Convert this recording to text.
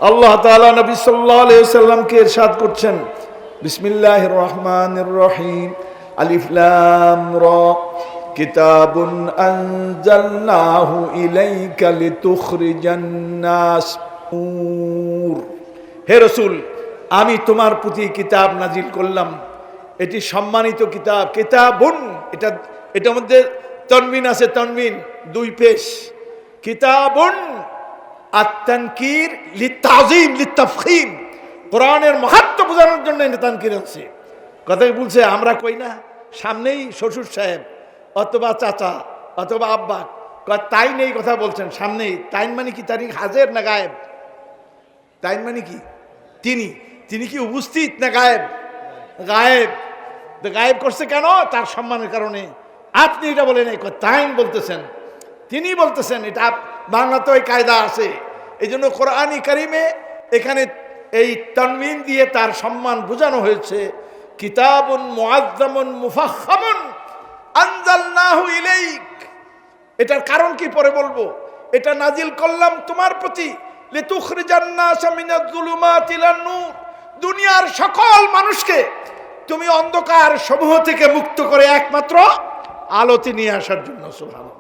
আল্লাহ তাআলা নবী সাল্লাল্লাহু আলাইহি ওয়াসাল্লামকে ইরশাদ করছেন, বিসমিল্লাহির রহমানির রহিম, আলিফ লাম রা, কিতাবুন আনজালনাহু ইলাইকা লিতুখরিজান নাস নূর। হে রাসূল, আমি তোমার প্রতি কিতাব নাজিল করলাম, এটি সম্মানিত কিতাব। কিতাবুন, এটার মধ্যে তনবিন আছে, তনবিন দুই পেশ। কিতাবুন আত-তানকির লিত-তাযীম লিত-তাফখীম, কোরআনের মাহাত্ম্য বোঝানোর জন্য এটা তানকির আছে। কথা বলছে, আমরা কই না সামনেই শ্বশুর সাহেব অথবা চাচা অথবা আব্বা, তাই নেই কথা বলছেন সামনেই। তাইন মানে কি? তারিখ হাজির না গায়েব? তাইন মানে কি? তিনি কি উপস্থিত না গায়েব? গায়েব। গায়েব করছে কেন? তার সম্মানের কারণে। আপনি এটা বলেন, তাইন বলতেছেন, তিনি বলতেছেন। এটা বাংলাতে ওই কায়দা আছে। এই জন্য কোরআনী কারিমে এখানে এই তানবিন দিয়ে তার সম্মান বোঝানো হয়েছে। কিতাবুন মুআজ্জামুন মুফাখখামুন আনজালনাহু ইলাইক। এটার কারণ কি পরে বলবো। এটা নাজিল করলাম তোমার প্রতি, লিতুখরিজান নাসা মিনাজ যুলুমাতি ইলান নূর, দুনিয়ার সকল মানুষকে তুমি অন্ধকার সমূহ থেকে মুক্ত করে একমাত্র আলোতে নিয়ে আসার জন্য। সুবহানাল্লাহ।